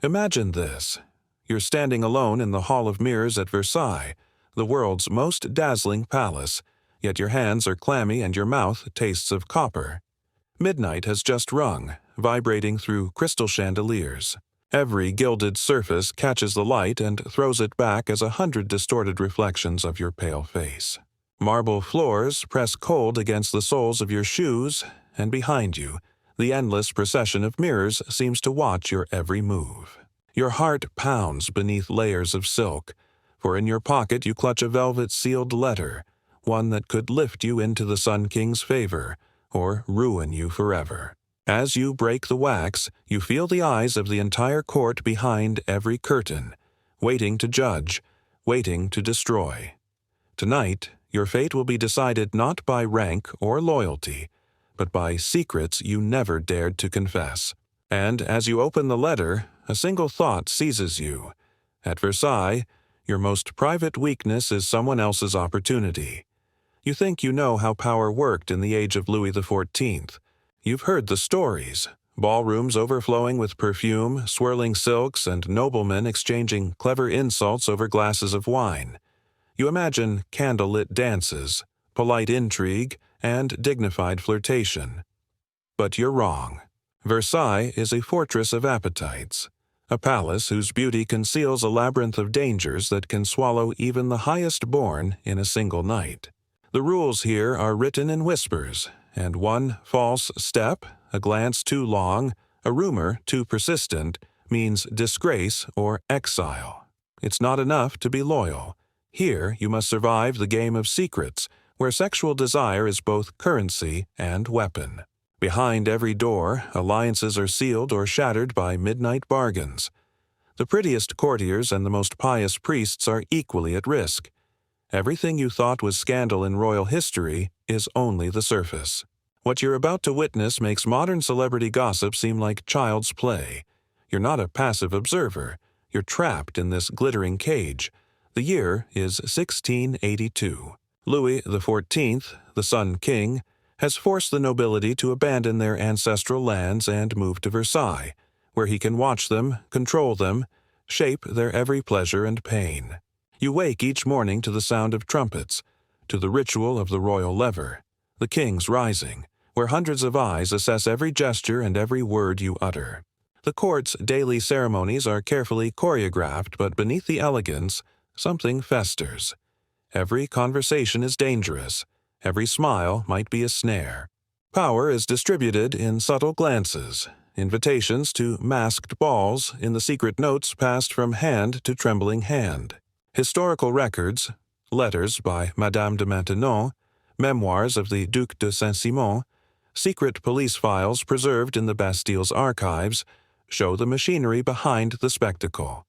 Imagine this. You're standing alone in the Hall of Mirrors at Versailles, the world's most dazzling palace, yet your hands are clammy and your mouth tastes of copper. Midnight has just rung, vibrating through crystal chandeliers. Every gilded surface catches the light and throws it back as 100 distorted reflections of your pale face. Marble floors press cold against the soles of your shoes, and behind you, the endless procession of mirrors seems to watch your every move. Your heart pounds beneath layers of silk, for in your pocket you clutch a velvet-sealed letter, one that could lift you into the Sun King's favor, or ruin you forever. As you break the wax, you feel the eyes of the entire court behind every curtain, waiting to judge, waiting to destroy. Tonight, your fate will be decided not by rank or loyalty, but by secrets you never dared to confess. And as you open the letter, a single thought seizes you. At Versailles, your most private weakness is someone else's opportunity. You think you know how power worked in the age of Louis XIV. You've heard the stories, ballrooms overflowing with perfume, swirling silks, and noblemen exchanging clever insults over glasses of wine. You imagine candlelit dances, polite intrigue, and dignified flirtation. But you're wrong. Versailles is a fortress of appetites, a palace whose beauty conceals a labyrinth of dangers that can swallow even the highest-born in a single night. The rules here are written in whispers, and one false step, a glance too long, a rumor too persistent, means disgrace or exile. It's not enough to be loyal. Here you must survive the game of secrets, where sexual desire is both currency and weapon. Behind every door, alliances are sealed or shattered by midnight bargains. The prettiest courtiers and the most pious priests are equally at risk. Everything you thought was scandal in royal history is only the surface. What you're about to witness makes modern celebrity gossip seem like child's play. You're not a passive observer. You're trapped in this glittering cage. The year is 1682. Louis XIV, the Sun King, has forced the nobility to abandon their ancestral lands and move to Versailles, where he can watch them, control them, shape their every pleasure and pain. You wake each morning to the sound of trumpets, to the ritual of the royal lever, the king's rising, where hundreds of eyes assess every gesture and every word you utter. The court's daily ceremonies are carefully choreographed, but beneath the elegance, something festers. Every conversation is dangerous. Every smile might be a snare. Power is distributed in subtle glances, invitations to masked balls in the secret notes passed from hand to trembling hand. Historical records, letters by Madame de Maintenon, memoirs of the Duc de Saint-Simon, secret police files preserved in the Bastille's archives show the machinery behind the spectacle.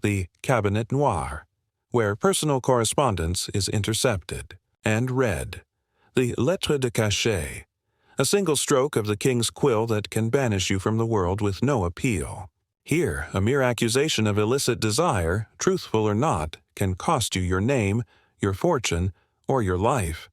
The Cabinet Noir, where personal correspondence is intercepted and read. The lettre de cachet, a single stroke of the king's quill that can banish you from the world with no appeal. Here, a mere accusation of illicit desire, truthful or not, can cost you your name, your fortune, or your life.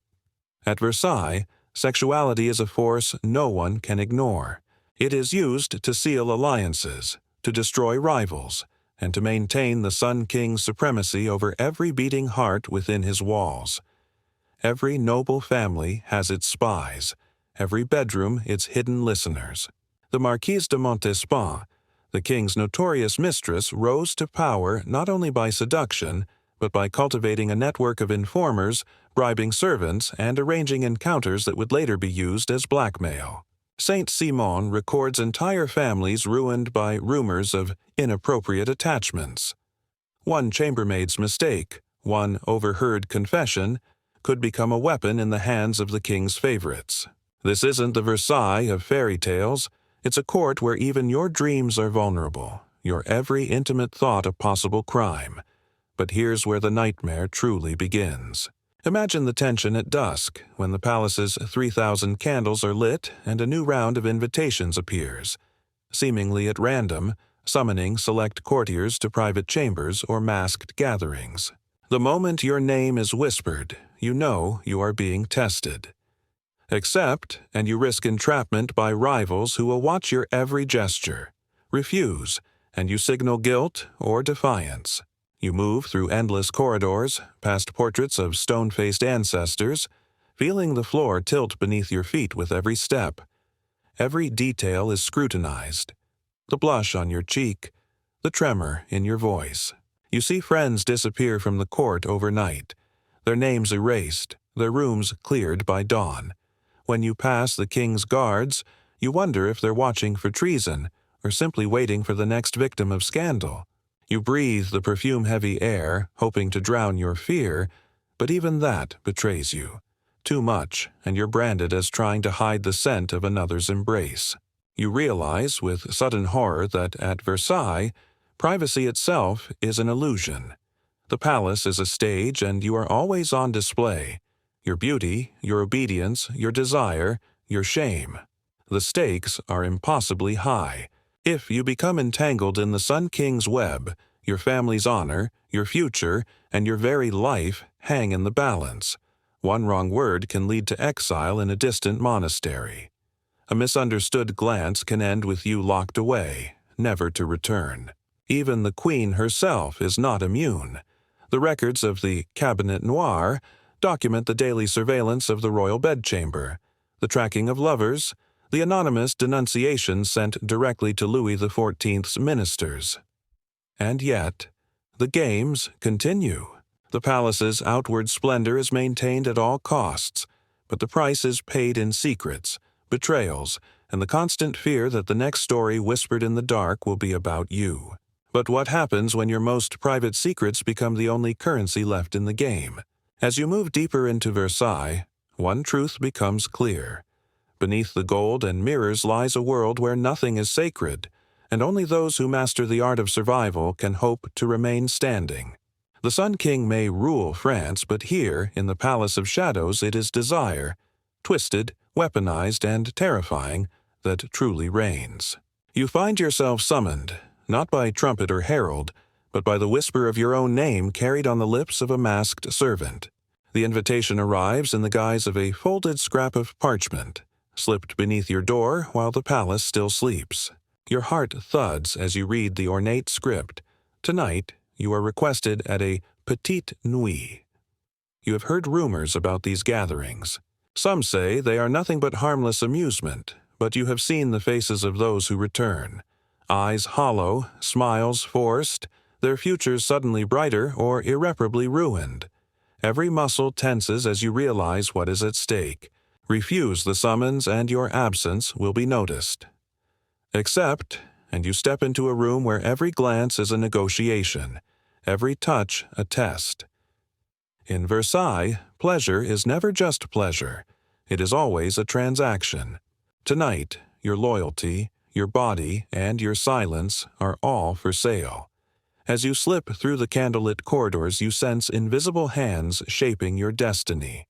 At Versailles, sexuality is a force no one can ignore. It is used to seal alliances, to destroy rivals, and to maintain the Sun King's supremacy over every beating heart within his walls. Every noble family has its spies, every bedroom its hidden listeners. The Marquise de Montespan, the king's notorious mistress, rose to power not only by seduction, but by cultivating a network of informers, bribing servants, and arranging encounters that would later be used as blackmail. Saint-Simon records entire families ruined by rumors of inappropriate attachments. One chambermaid's mistake, one overheard confession, could become a weapon in the hands of the king's favorites. This isn't the Versailles of fairy tales. It's a court where even your dreams are vulnerable, your every intimate thought a possible crime. But here's where the nightmare truly begins. Imagine the tension at dusk, when the palace's 3,000 candles are lit and a new round of invitations appears, seemingly at random, summoning select courtiers to private chambers or masked gatherings. The moment your name is whispered, you know you are being tested. Accept, and you risk entrapment by rivals who will watch your every gesture. Refuse, and you signal guilt or defiance. You move through endless corridors, past portraits of stone-faced ancestors, feeling the floor tilt beneath your feet with every step. Every detail is scrutinized. The blush on your cheek, the tremor in your voice. You see friends disappear from the court overnight, their names erased, their rooms cleared by dawn. When you pass the king's guards, you wonder if they're watching for treason or simply waiting for the next victim of scandal. You breathe the perfume-heavy air, hoping to drown your fear, but even that betrays you. Too much, and you're branded as trying to hide the scent of another's embrace. You realize with sudden horror that at Versailles, privacy itself is an illusion. The palace is a stage, and you are always on display. Your beauty, your obedience, your desire, your shame. The stakes are impossibly high. If you become entangled in the Sun King's web, your family's honor, your future, and your very life hang in the balance. One wrong word can lead to exile in a distant monastery. A misunderstood glance can end with you locked away, never to return. Even the Queen herself is not immune. The records of the Cabinet Noir document the daily surveillance of the royal bedchamber, the tracking of lovers, the anonymous denunciations sent directly to Louis XIV's ministers. And yet, the games continue. The palace's outward splendor is maintained at all costs, but the price is paid in secrets, betrayals, and the constant fear that the next story whispered in the dark will be about you. But what happens when your most private secrets become the only currency left in the game? As you move deeper into Versailles, one truth becomes clear. Beneath the gold and mirrors lies a world where nothing is sacred, and only those who master the art of survival can hope to remain standing. The Sun King may rule France, but here, in the Palace of Shadows, it is desire, twisted, weaponized, and terrifying, that truly reigns. You find yourself summoned, not by trumpet or herald, but by the whisper of your own name carried on the lips of a masked servant. The invitation arrives in the guise of a folded scrap of parchment, slipped beneath your door while the palace still sleeps. Your heart thuds as you read the ornate script. Tonight, you are requested at a petite nuit. You have heard rumors about these gatherings. Some say they are nothing but harmless amusement, but you have seen the faces of those who return. Eyes hollow, smiles forced, their futures suddenly brighter or irreparably ruined. Every muscle tenses as you realize what is at stake. Refuse the summons and your absence will be noticed. Accept, and you step into a room where every glance is a negotiation, every touch a test. In Versailles, pleasure is never just pleasure. It is always a transaction. Tonight, your loyalty, your body, and your silence are all for sale. As you slip through the candlelit corridors, you sense invisible hands shaping your destiny.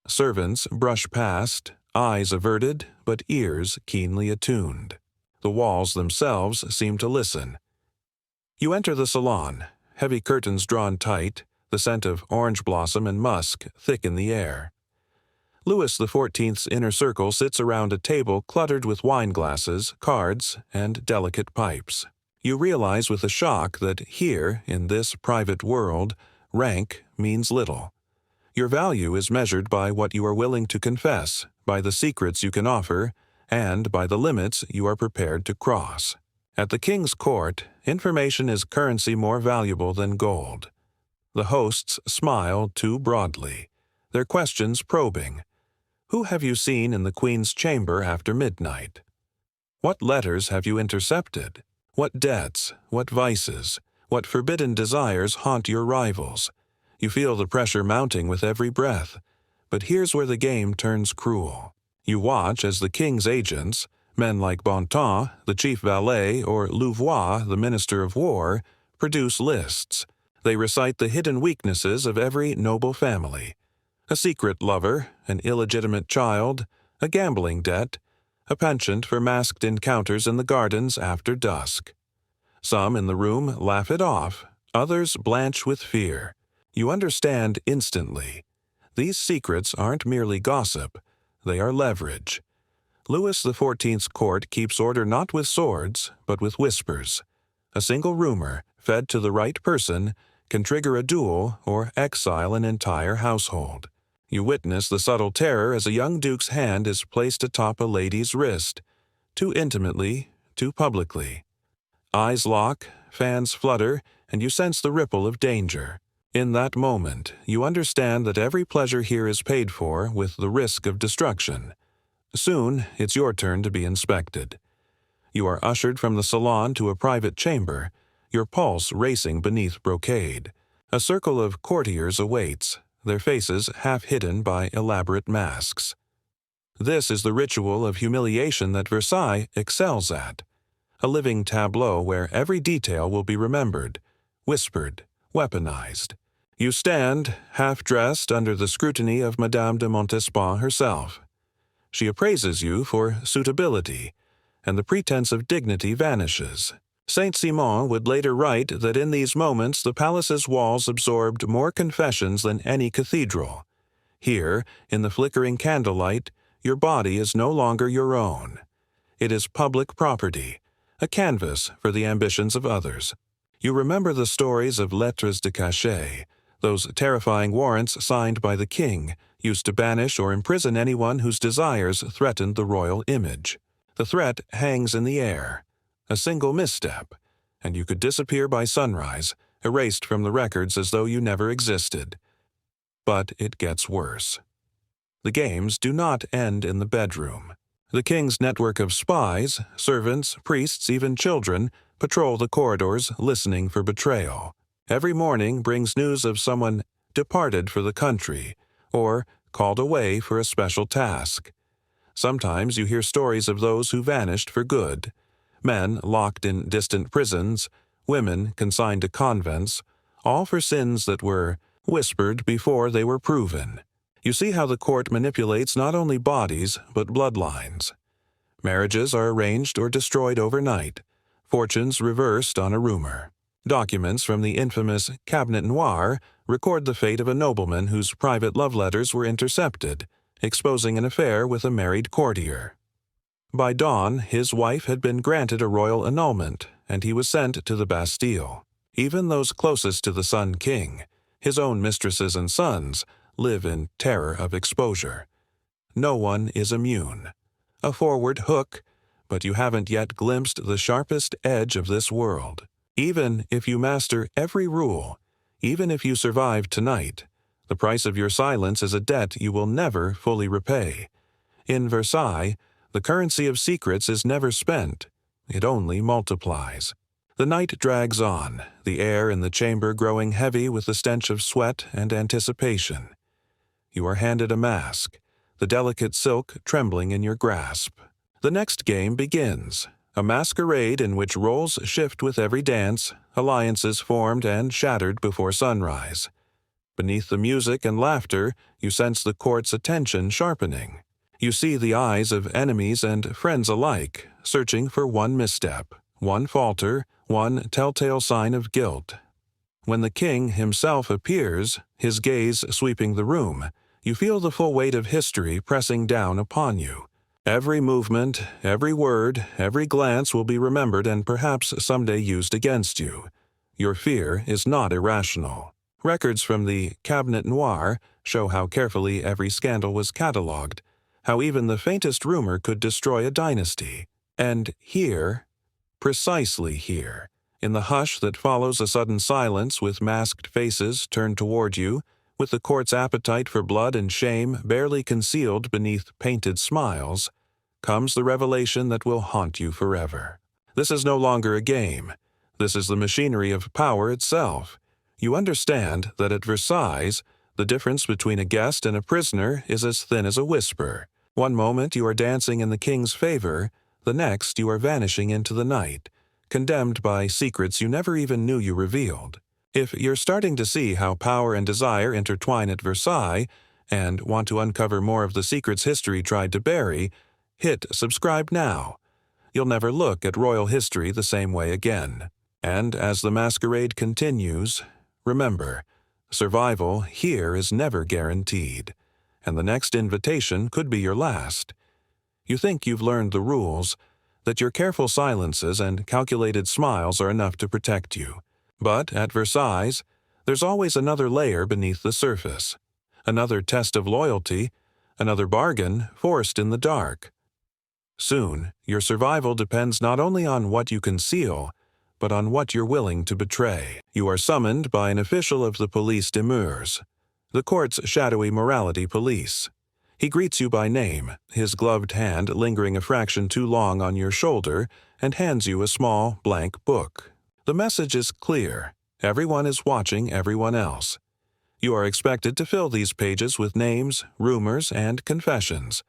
Servants brush past, eyes averted, but ears keenly attuned. The walls themselves seem to listen. You enter the salon, heavy curtains drawn tight, the scent of orange blossom and musk thick in the air. Louis XIV's inner circle sits around a table cluttered with wine glasses, cards, and delicate pipes. You realize with a shock that here, in this private world, rank means little. Your value is measured by what you are willing to confess, by the secrets you can offer, and by the limits you are prepared to cross. At the king's court, information is currency more valuable than gold. The hosts smile too broadly, their questions probing. Who have you seen in the queen's chamber after midnight? What letters have you intercepted? What debts, what vices, what forbidden desires haunt your rivals? You feel the pressure mounting with every breath. But here's where the game turns cruel. You watch as the king's agents, men like Bontemps, the chief valet, or Louvois, the minister of war, produce lists. They recite the hidden weaknesses of every noble family. A secret lover, an illegitimate child, a gambling debt, a penchant for masked encounters in the gardens after dusk. Some in the room laugh it off, others blanch with fear. You understand instantly. These secrets aren't merely gossip, they are leverage. Louis XIV's court keeps order not with swords, but with whispers. A single rumor, fed to the right person, can trigger a duel or exile an entire household. You witness the subtle terror as a young duke's hand is placed atop a lady's wrist, too intimately, too publicly. Eyes lock, fans flutter, and you sense the ripple of danger. In that moment, you understand that every pleasure here is paid for with the risk of destruction. Soon, it's your turn to be inspected. You are ushered from the salon to a private chamber, your pulse racing beneath brocade. A circle of courtiers awaits, their faces half hidden by elaborate masks. This is the ritual of humiliation that Versailles excels at. A living tableau where every detail will be remembered, whispered, weaponized. You stand, half-dressed, under the scrutiny of Madame de Montespan herself. She appraises you for suitability, and the pretense of dignity vanishes. Saint-Simon would later write that in these moments the palace's walls absorbed more confessions than any cathedral. Here, in the flickering candlelight, your body is no longer your own. It is public property, a canvas for the ambitions of others. You remember the stories of lettres de cachet, those terrifying warrants signed by the king, used to banish or imprison anyone whose desires threatened the royal image. The threat hangs in the air. A single misstep, and you could disappear by sunrise, erased from the records as though you never existed. But it gets worse. The games do not end in the bedroom. The king's network of spies, servants, priests, even children, patrol the corridors listening for betrayal. Every morning brings news of someone departed for the country, or called away for a special task. Sometimes you hear stories of those who vanished for good. Men locked in distant prisons, women consigned to convents, all for sins that were whispered before they were proven. You see how the court manipulates not only bodies, but bloodlines. Marriages are arranged or destroyed overnight, fortunes reversed on a rumor. Documents from the infamous Cabinet Noir record the fate of a nobleman whose private love letters were intercepted, exposing an affair with a married courtier. By dawn, his wife had been granted a royal annulment, and he was sent to the Bastille. Even those closest to the Sun King, his own mistresses and sons, live in terror of exposure. No one is immune. A forward hook, but you haven't yet glimpsed the sharpest edge of this world. Even if you master every rule, even if you survive tonight, the price of your silence is a debt you will never fully repay. In Versailles, the currency of secrets is never spent. It only multiplies. The night drags on, the air in the chamber growing heavy with the stench of sweat and anticipation. You are handed a mask, the delicate silk trembling in your grasp. The next game begins, a masquerade in which roles shift with every dance, alliances formed and shattered before sunrise. Beneath the music and laughter, you sense the court's attention sharpening. You see the eyes of enemies and friends alike, searching for one misstep, one falter, one telltale sign of guilt. When the king himself appears, his gaze sweeping the room, you feel the full weight of history pressing down upon you. Every movement, every word, every glance will be remembered and perhaps someday used against you. Your fear is not irrational. Records from the Cabinet Noir show how carefully every scandal was catalogued, how even the faintest rumor could destroy a dynasty. And here, precisely here, in the hush that follows a sudden silence with masked faces turned toward you, with the court's appetite for blood and shame barely concealed beneath painted smiles, comes the revelation that will haunt you forever. This is no longer a game. This is the machinery of power itself. You understand that at Versailles, the difference between a guest and a prisoner is as thin as a whisper. One moment you are dancing in the king's favor, the next you are vanishing into the night, condemned by secrets you never even knew you revealed. If you're starting to see how power and desire intertwine at Versailles, and want to uncover more of the secrets history tried to bury, hit subscribe now. You'll never look at royal history the same way again. And as the masquerade continues, remember, survival here is never guaranteed, and the next invitation could be your last. You think you've learned the rules. that your careful silences and calculated smiles are enough to protect you. But at Versailles, there's always another layer beneath the surface, another test of loyalty, another bargain forced in the dark. Soon, your survival depends not only on what you conceal, but on what you're willing to betray. You are summoned by an official of the police de mœurs, the court's shadowy morality police. He greets you by name, his gloved hand lingering a fraction too long on your shoulder, and hands you a small, blank book. The message is clear. Everyone is watching everyone else. You are expected to fill these pages with names, rumors, and confessions.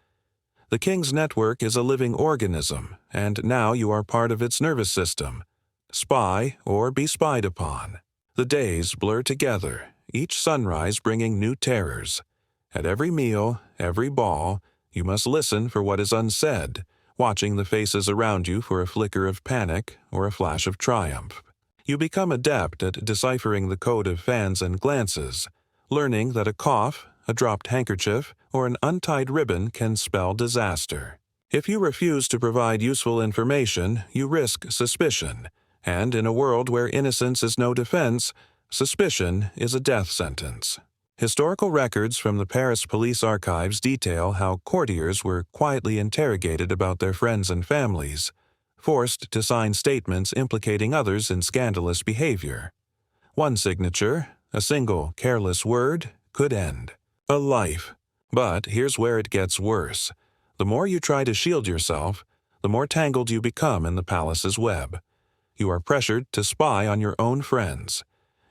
The king's network is a living organism, and now you are part of its nervous system. Spy or be spied upon. The days blur together, each sunrise bringing new terrors. At every meal, every ball, you must listen for what is unsaid, watching the faces around you for a flicker of panic or a flash of triumph. You become adept at deciphering the code of fans and glances, learning that a cough, a dropped handkerchief, or an untied ribbon can spell disaster. If you refuse to provide useful information, you risk suspicion, and in a world where innocence is no defense, suspicion is a death sentence. Historical records from the Paris police archives detail how courtiers were quietly interrogated about their friends and families, forced to sign statements implicating others in scandalous behavior. One signature, a single careless word, could end a life. But here's where it gets worse. The more you try to shield yourself, the more tangled you become in the palace's web. You are pressured to spy on your own friends.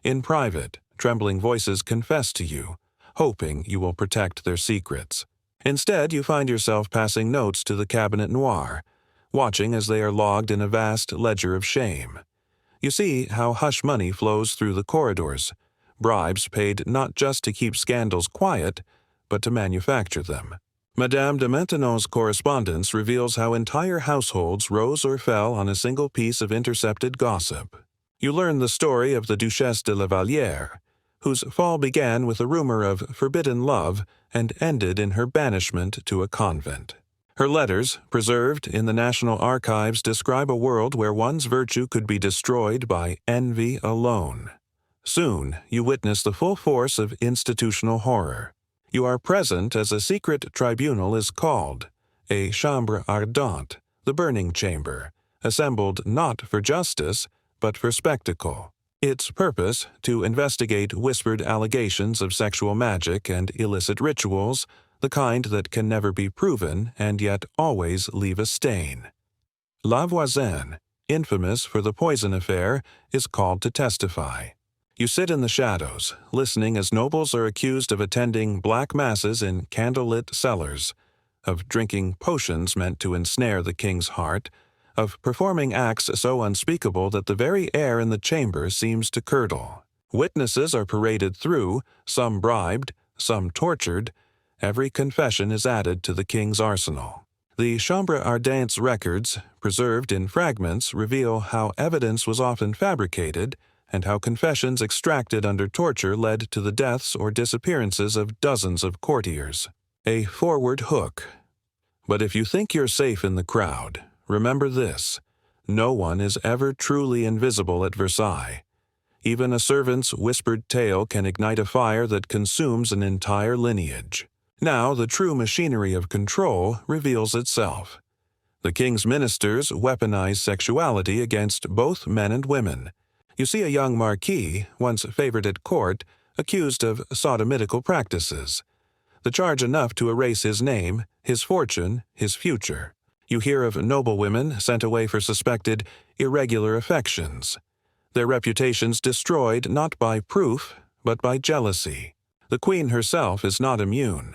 In private, trembling voices confess to you, hoping you will protect their secrets. Instead, you find yourself passing notes to the cabinet noir, watching as they are logged in a vast ledger of shame. You see how hush money flows through the corridors, bribes paid not just to keep scandals quiet, but to manufacture them. Madame de Maintenon's correspondence reveals how entire households rose or fell on a single piece of intercepted gossip. You learn the story of the Duchesse de la Vallière, whose fall began with a rumor of forbidden love and ended in her banishment to a convent. Her letters, preserved in the National Archives, describe a world where one's virtue could be destroyed by envy alone. Soon, you witness the full force of institutional horror. You are present as a secret tribunal is called, a chambre ardente, the burning chamber, assembled not for justice, but for spectacle. Its purpose, to investigate whispered allegations of sexual magic and illicit rituals, the kind that can never be proven and yet always leave a stain. La Voisin, infamous for the poison affair, is called to testify. You sit in the shadows, listening as nobles are accused of attending black masses in candlelit cellars, of drinking potions meant to ensnare the king's heart, of performing acts so unspeakable that the very air in the chamber seems to curdle. Witnesses are paraded through, some bribed, some tortured. Every confession is added to the king's arsenal. The Chambre Ardente's records, preserved in fragments, reveal how evidence was often fabricated and how confessions extracted under torture led to the deaths or disappearances of dozens of courtiers. A forward hook. But if you think you're safe in the crowd, remember this: no one is ever truly invisible at Versailles. Even a servant's whispered tale can ignite a fire that consumes an entire lineage. Now the true machinery of control reveals itself. The king's ministers weaponize sexuality against both men and women. You see a young marquis, once favored at court, accused of sodomitical practices. The charge enough to erase his name, his fortune, his future. You hear of noblewomen sent away for suspected irregular affections. Their reputations destroyed not by proof, but by jealousy. The queen herself is not immune.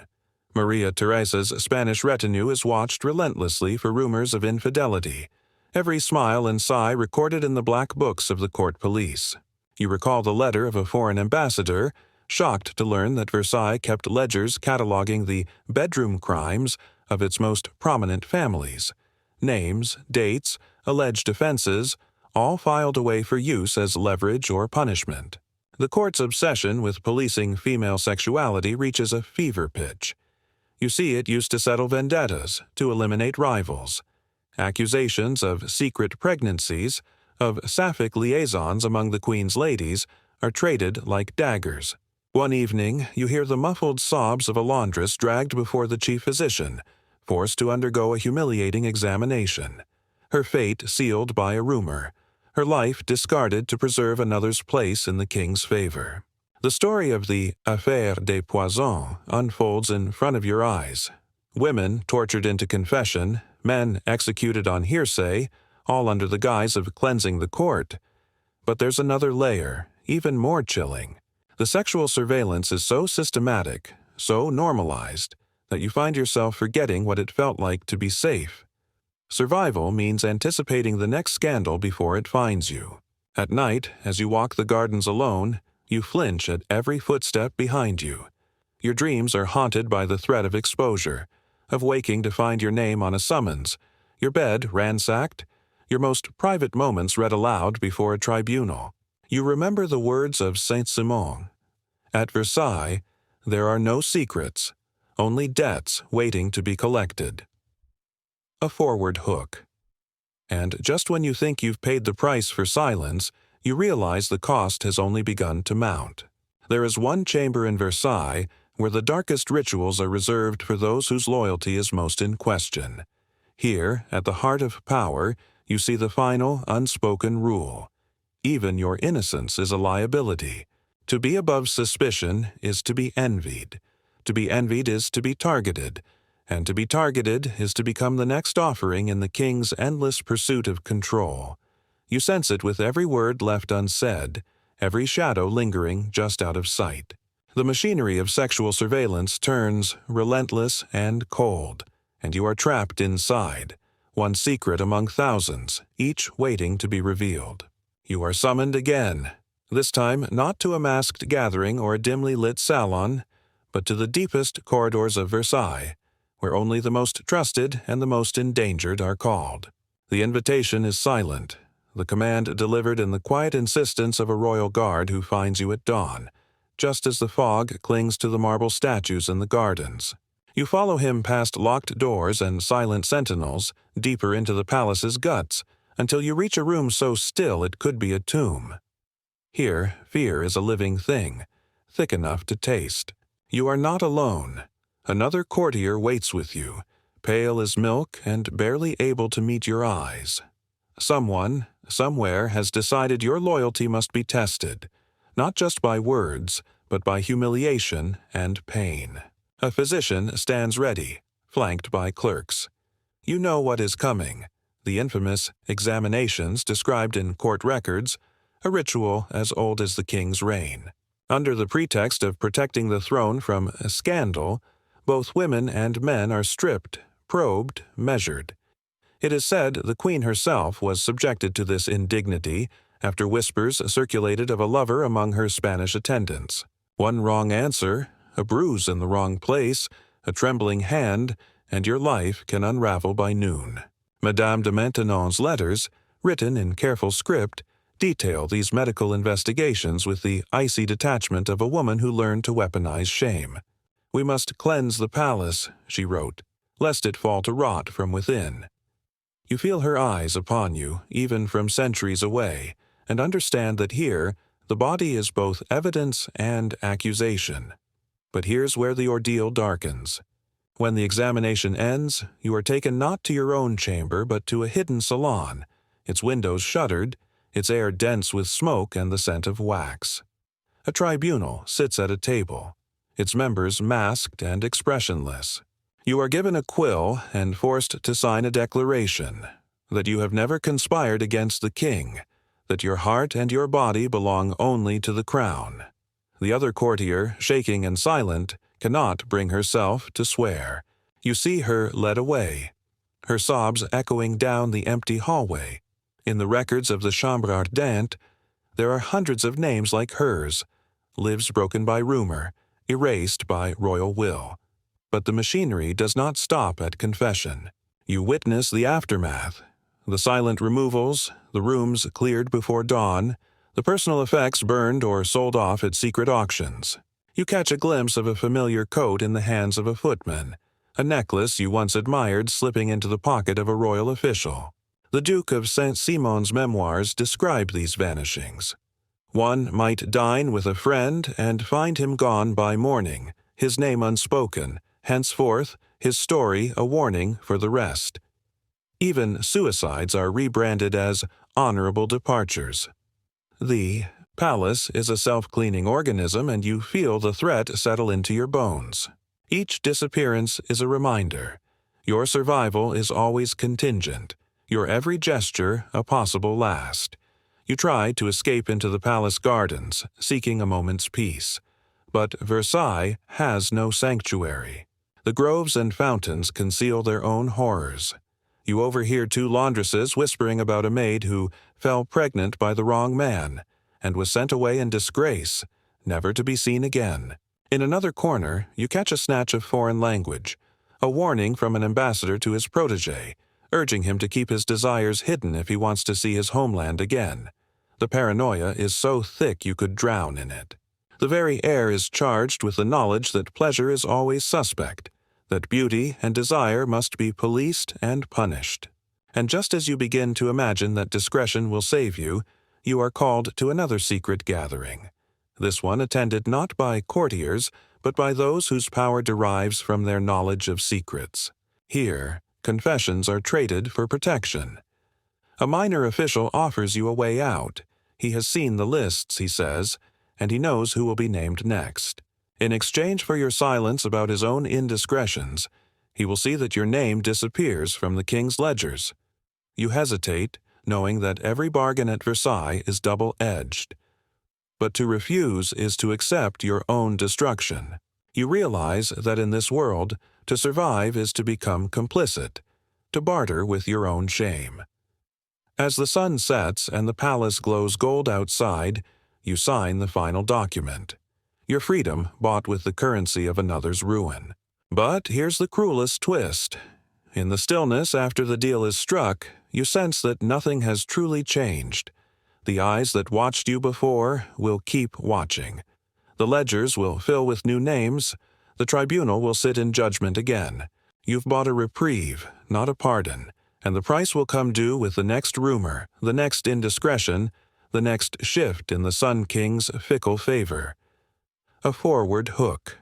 Maria Theresa's Spanish retinue is watched relentlessly for rumors of infidelity, every smile and sigh recorded in the black books of the court police. You recall the letter of a foreign ambassador, shocked to learn that Versailles kept ledgers cataloging the bedroom crimes of its most prominent families. Names, dates, alleged offenses, all filed away for use as leverage or punishment. The court's obsession with policing female sexuality reaches a fever pitch. You see it used to settle vendettas, to eliminate rivals. Accusations of secret pregnancies, of sapphic liaisons among the queen's ladies, are traded like daggers. One evening, you hear the muffled sobs of a laundress dragged before the chief physician, forced to undergo a humiliating examination. Her fate sealed by a rumor, her life discarded to preserve another's place in the king's favor. The story of the Affaire des Poissons unfolds in front of your eyes. Women tortured into confession, men executed on hearsay, all under the guise of cleansing the court. But there's another layer, even more chilling. The sexual surveillance is so systematic, so normalized, that you find yourself forgetting what it felt like to be safe. Survival means anticipating the next scandal before it finds you. At night, as you walk the gardens alone, you flinch at every footstep behind you. Your dreams are haunted by the threat of exposure, of waking to find your name on a summons, your bed ransacked, your most private moments read aloud before a tribunal. You remember the words of Saint-Simon. At Versailles, there are no secrets, only debts waiting to be collected. A forward hook. And just when you think you've paid the price for silence, you realize the cost has only begun to mount. There is one chamber in Versailles where the darkest rituals are reserved for those whose loyalty is most in question. Here, at the heart of power, you see the final, unspoken rule. Even your innocence is a liability. To be above suspicion is to be envied. To be envied is to be targeted. And to be targeted is to become the next offering in the king's endless pursuit of control. You sense it with every word left unsaid, every shadow lingering just out of sight. The machinery of sexual surveillance turns relentless and cold, and you are trapped inside, one secret among thousands, each waiting to be revealed. You are summoned again, this time not to a masked gathering or a dimly lit salon, but to the deepest corridors of Versailles, where only the most trusted and the most endangered are called. The invitation is silent, the command delivered in the quiet insistence of a royal guard who finds you at dawn, just as the fog clings to the marble statues in the gardens. You follow him past locked doors and silent sentinels, deeper into the palace's guts, until you reach a room so still it could be a tomb. Here, fear is a living thing, thick enough to taste. You are not alone. Another courtier waits with you, pale as milk and barely able to meet your eyes. Someone, somewhere, has decided your loyalty must be tested, not just by words, but by humiliation and pain. A physician stands ready, flanked by clerks. You know what is coming, the infamous examinations described in court records, a ritual as old as the king's reign. Under the pretext of protecting the throne from a scandal, both women and men are stripped, probed, measured. It is said the queen herself was subjected to this indignity after whispers circulated of a lover among her Spanish attendants. One wrong answer, a bruise in the wrong place, a trembling hand, and your life can unravel by noon. Madame de Maintenon's letters, written in careful script, detail these medical investigations with the icy detachment of a woman who learned to weaponize shame. "We must cleanse the palace," she wrote, "lest it fall to rot from within." You feel her eyes upon you, even from centuries away, and understand that here, the body is both evidence and accusation. But here's where the ordeal darkens. When the examination ends, you are taken not to your own chamber, but to a hidden salon, its windows shuttered, its air dense with smoke and the scent of wax. A tribunal sits at a table, its members masked and expressionless. You are given a quill and forced to sign a declaration that you have never conspired against the king, that your heart and your body belong only to the crown. The other courtier, shaking and silent, cannot bring herself to swear. You see her led away, her sobs echoing down the empty hallway. In the records of the Chambre Ardente, there are hundreds of names like hers, lives broken by rumor, erased by royal will. But the machinery does not stop at confession. You witness the aftermath, the silent removals, the rooms cleared before dawn, the personal effects burned or sold off at secret auctions. You catch a glimpse of a familiar coat in the hands of a footman, a necklace you once admired slipping into the pocket of a royal official. The Duke of Saint-Simon's memoirs describe these vanishings. One might dine with a friend and find him gone by morning, his name unspoken, henceforth his story a warning for the rest. Even suicides are rebranded as honorable departures. The palace is a self-cleaning organism, and you feel the threat settle into your bones. Each disappearance is a reminder. Your survival is always contingent, your every gesture a possible last. You try to escape into the palace gardens, seeking a moment's peace. But Versailles has no sanctuary. The groves and fountains conceal their own horrors. You overhear two laundresses whispering about a maid who fell pregnant by the wrong man and was sent away in disgrace, never to be seen again. In another corner, you catch a snatch of foreign language, a warning from an ambassador to his protégé, urging him to keep his desires hidden if he wants to see his homeland again. The paranoia is so thick you could drown in it. The very air is charged with the knowledge that pleasure is always suspect, that beauty and desire must be policed and punished. And just as you begin to imagine that discretion will save you, you are called to another secret gathering. This one attended not by courtiers, but by those whose power derives from their knowledge of secrets. Here, confessions are traded for protection. A minor official offers you a way out. He has seen the lists, he says, and he knows who will be named next. In exchange for your silence about his own indiscretions, he will see that your name disappears from the king's ledgers. You hesitate, knowing that every bargain at Versailles is double-edged. But to refuse is to accept your own destruction. You realize that in this world, to survive is to become complicit, to barter with your own shame. As the sun sets and the palace glows gold outside, you sign the final document. Your freedom bought with the currency of another's ruin. But here's the cruelest twist. In the stillness after the deal is struck, you sense that nothing has truly changed. The eyes that watched you before will keep watching. The ledgers will fill with new names. The tribunal will sit in judgment again. You've bought a reprieve, not a pardon, and the price will come due with the next rumor, the next indiscretion, the next shift in the Sun King's fickle favor. A forward hook.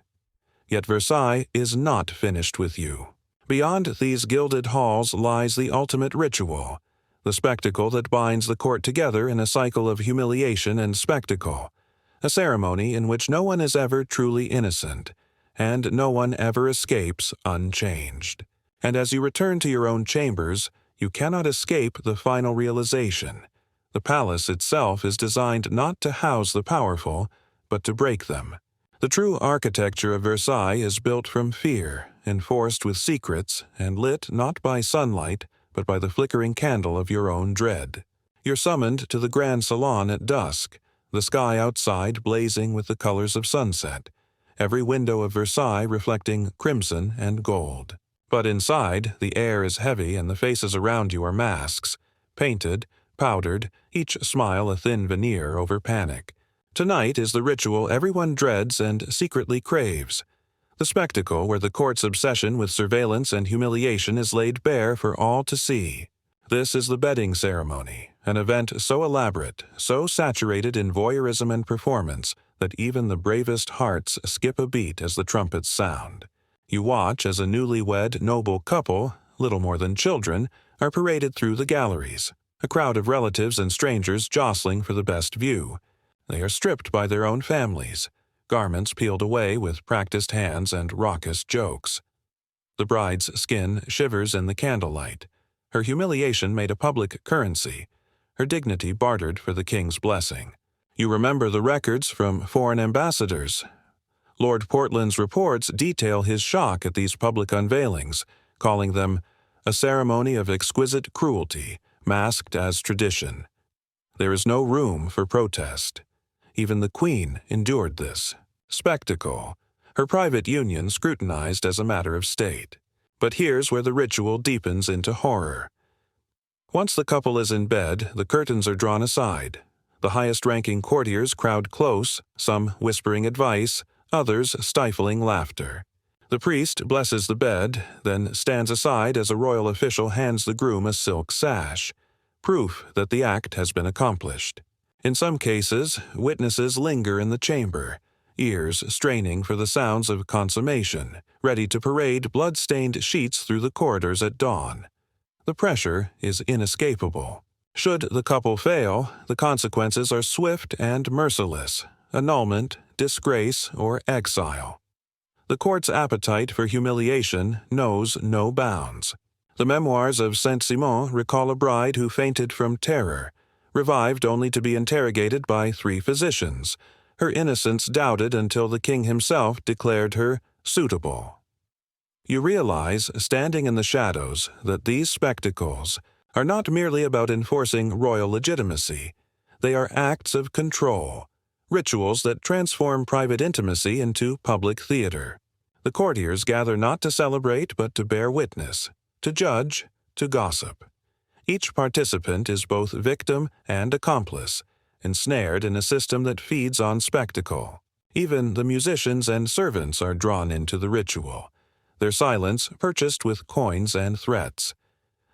Yet Versailles is not finished with you. Beyond these gilded halls lies the ultimate ritual, the spectacle that binds the court together in a cycle of humiliation and spectacle, a ceremony in which no one is ever truly innocent, and no one ever escapes unchanged. And as you return to your own chambers, you cannot escape the final realization. The palace itself is designed not to house the powerful, but to break them. The true architecture of Versailles is built from fear, enforced with secrets, and lit not by sunlight, but by the flickering candle of your own dread. You're summoned to the grand salon at dusk, the sky outside blazing with the colors of sunset, every window of Versailles reflecting crimson and gold. But inside, the air is heavy and the faces around you are masks, painted, powdered, each smile a thin veneer over panic. Tonight is the ritual everyone dreads and secretly craves, the spectacle where the court's obsession with surveillance and humiliation is laid bare for all to see. This is the bedding ceremony, an event so elaborate, so saturated in voyeurism and performance, that even the bravest hearts skip a beat as the trumpets sound. You watch as a newlywed noble couple, little more than children, are paraded through the galleries, a crowd of relatives and strangers jostling for the best view. They are stripped by their own families, garments peeled away with practiced hands and raucous jokes. The bride's skin shivers in the candlelight, her humiliation made a public currency, her dignity bartered for the king's blessing. You remember the records from foreign ambassadors. Lord Portland's reports detail his shock at these public unveilings, calling them a ceremony of exquisite cruelty, masked as tradition. There is no room for protest. Even the Queen endured this spectacle, her private union scrutinized as a matter of state. But here's where the ritual deepens into horror. Once the couple is in bed, the curtains are drawn aside. The highest-ranking courtiers crowd close, some whispering advice, others stifling laughter. The priest blesses the bed, then stands aside as a royal official hands the groom a silk sash, proof that the act has been accomplished. In some cases, witnesses linger in the chamber, ears straining for the sounds of consummation, ready to parade blood-stained sheets through the corridors at dawn. The pressure is inescapable. Should the couple fail, the consequences are swift and merciless: annulment, disgrace, or exile. The court's appetite for humiliation knows no bounds. The memoirs of Saint-Simon recall a bride who fainted from terror, revived only to be interrogated by 3 physicians, her innocence doubted until the king himself declared her suitable. You realize, standing in the shadows, that these spectacles are not merely about enforcing royal legitimacy. They are acts of control, rituals that transform private intimacy into public theater. The courtiers gather not to celebrate but to bear witness, to judge, to gossip. Each participant is both victim and accomplice, ensnared in a system that feeds on spectacle. Even the musicians and servants are drawn into the ritual, their silence purchased with coins and threats.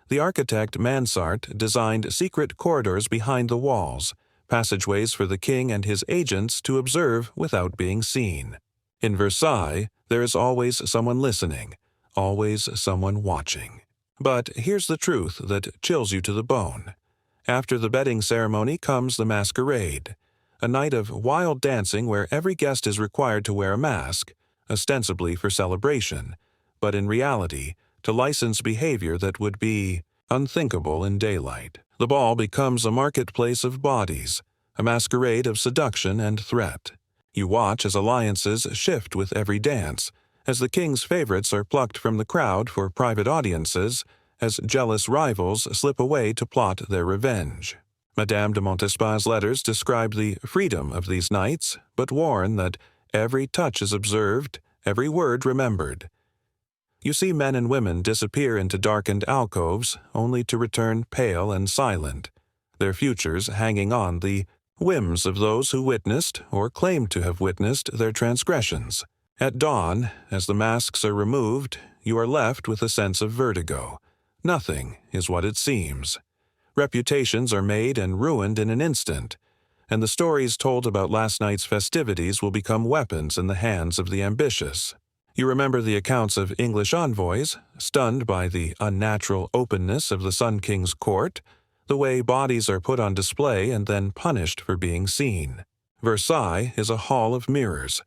The architect Mansart designed secret corridors behind the walls, passageways for the king and his agents to observe without being seen. In Versailles, there is always someone listening, always someone watching. But here's the truth that chills you to the bone. After the bedding ceremony comes the masquerade, a night of wild dancing where every guest is required to wear a mask, ostensibly for celebration, but in reality, to license behavior that would be unthinkable in daylight. The ball becomes a marketplace of bodies, a masquerade of seduction and threat. You watch as alliances shift with every dance, as the king's favorites are plucked from the crowd for private audiences, as jealous rivals slip away to plot their revenge. Madame de Montespan's letters describe the freedom of these nights, but warn that every touch is observed, every word remembered. You see men and women disappear into darkened alcoves, only to return pale and silent, their futures hanging on the whims of those who witnessed or claimed to have witnessed their transgressions. At dawn, as the masks are removed, you are left with a sense of vertigo. Nothing is what it seems. Reputations are made and ruined in an instant, and the stories told about last night's festivities will become weapons in the hands of the ambitious. You remember the accounts of English envoys, stunned by the unnatural openness of the Sun King's court, the way bodies are put on display and then punished for being seen. Versailles is a hall of mirrors,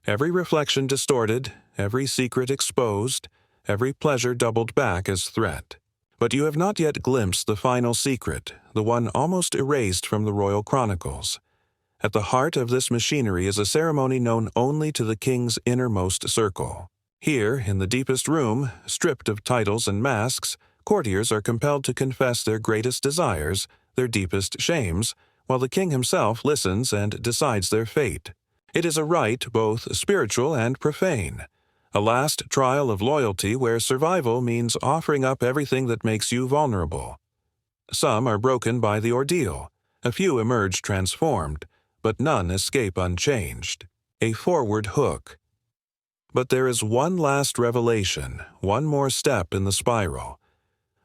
every reflection distorted, every secret exposed, every pleasure doubled back as threat. But you have not yet glimpsed the final secret, the one almost erased from the royal chronicles. At the heart of this machinery is a ceremony known only to the king's innermost circle. Here, in the deepest room, stripped of titles and masks, courtiers are compelled to confess their greatest desires, their deepest shames, while the king himself listens and decides their fate. It is a rite both spiritual and profane, a last trial of loyalty where survival means offering up everything that makes you vulnerable. Some are broken by the ordeal, a few emerge transformed, but none escape unchanged. A forward hook. But there is one last revelation, one more step in the spiral.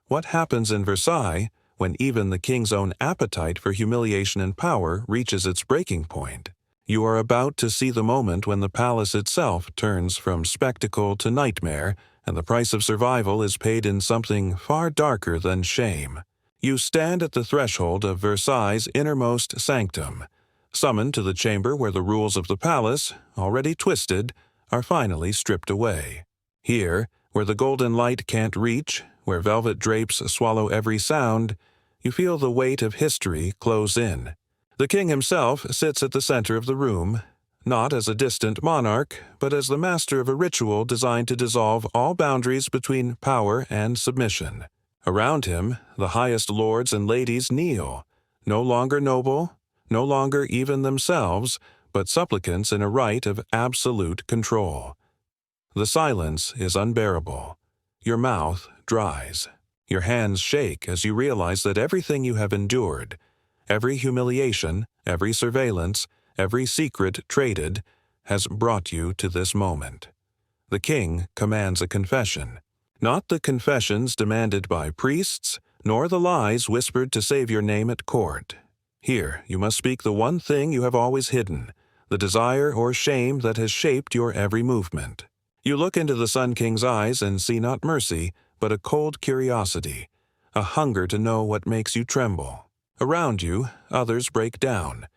What happens in Versailles when even the king's own appetite for humiliation and power reaches its breaking point? You are about to see the moment when the palace itself turns from spectacle to nightmare, and the price of survival is paid in something far darker than shame. You stand at the threshold of Versailles' innermost sanctum, summoned to the chamber where the rules of the palace, already twisted, are finally stripped away. Here, where the golden light can't reach, where velvet drapes swallow every sound, you feel the weight of history close in. The king himself sits at the center of the room, not as a distant monarch, but as the master of a ritual designed to dissolve all boundaries between power and submission. Around him, the highest lords and ladies kneel, no longer noble, no longer even themselves, but supplicants in a rite of absolute control. The silence is unbearable. Your mouth dries. Your hands shake as you realize that everything you have endured, every humiliation, every surveillance, every secret traded, has brought you to this moment. The king commands a confession. Not the confessions demanded by priests, nor the lies whispered to save your name at court. Here you must speak the one thing you have always hidden, the desire or shame that has shaped your every movement. You look into the Sun King's eyes and see not mercy, but a cold curiosity, a hunger to know what makes you tremble. Around you, others break down.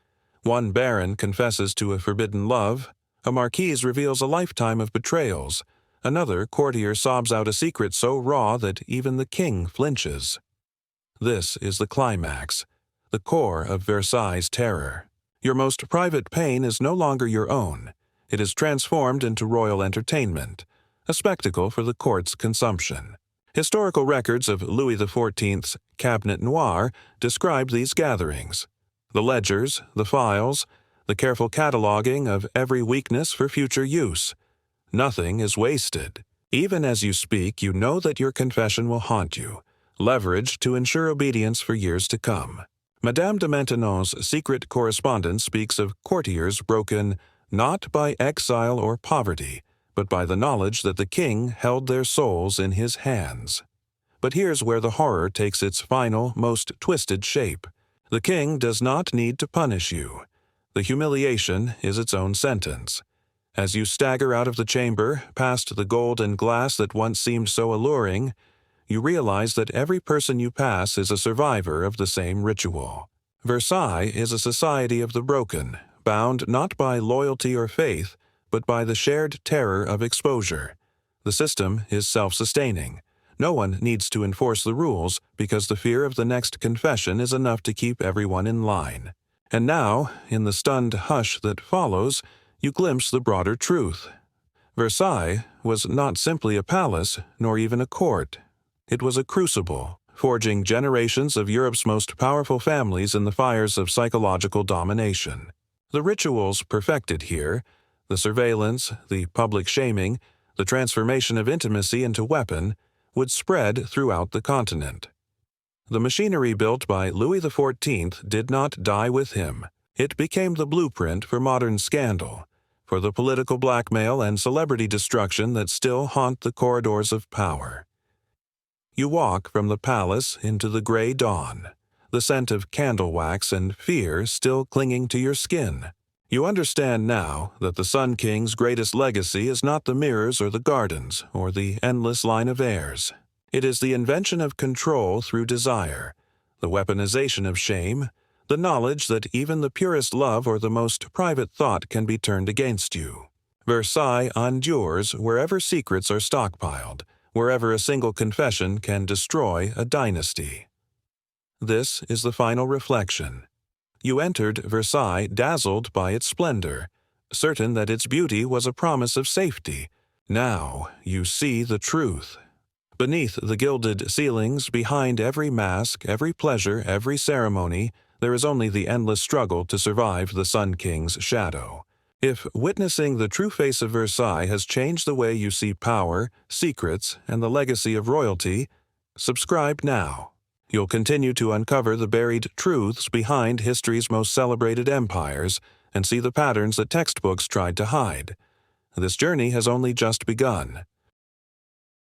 One baron confesses to a forbidden love, a marquise reveals a lifetime of betrayals, another courtier sobs out a secret so raw that even the king flinches. This is the climax, the core of Versailles' terror. Your most private pain is no longer your own. It is transformed into royal entertainment, a spectacle for the court's consumption. Historical records of Louis XIV's Cabinet Noir describe these gatherings. The ledgers, the files, the careful cataloging of every weakness for future use. Nothing is wasted. Even as you speak, you know that your confession will haunt you, leverage to ensure obedience for years to come. Madame de Maintenon's secret correspondence speaks of courtiers broken not by exile or poverty, but by the knowledge that the king held their souls in his hands. But here's where the horror takes its final, most twisted shape. The king does not need to punish you. The humiliation is its own sentence. As you stagger out of the chamber, past the gold and glass that once seemed so alluring, you realize that every person you pass is a survivor of the same ritual. Versailles is a society of the broken, bound not by loyalty or faith, but by the shared terror of exposure. The system is self-sustaining. No one needs to enforce the rules because the fear of the next confession is enough to keep everyone in line. And now, in the stunned hush that follows, you glimpse the broader truth. Versailles was not simply a palace, nor even a court. It was a crucible, forging generations of Europe's most powerful families in the fires of psychological domination. The rituals perfected here, the surveillance, the public shaming, the transformation of intimacy into weapon, would spread throughout the continent. The machinery built by Louis XIV did not die with him. It became the blueprint for modern scandal, for the political blackmail and celebrity destruction that still haunt the corridors of power. You walk from the palace into the gray dawn, the scent of candle wax and fear still clinging to your skin. You understand now that the Sun King's greatest legacy is not the mirrors or the gardens or the endless line of heirs. It is the invention of control through desire, the weaponization of shame, the knowledge that even the purest love or the most private thought can be turned against you. Versailles endures wherever secrets are stockpiled, wherever a single confession can destroy a dynasty. This is the final reflection. You entered Versailles dazzled by its splendor, certain that its beauty was a promise of safety. Now you see the truth. Beneath the gilded ceilings, behind every mask, every pleasure, every ceremony, there is only the endless struggle to survive the Sun King's shadow. If witnessing the true face of Versailles has changed the way you see power, secrets, and the legacy of royalty, subscribe now. You'll continue to uncover the buried truths behind history's most celebrated empires and see the patterns that textbooks tried to hide. This journey has only just begun.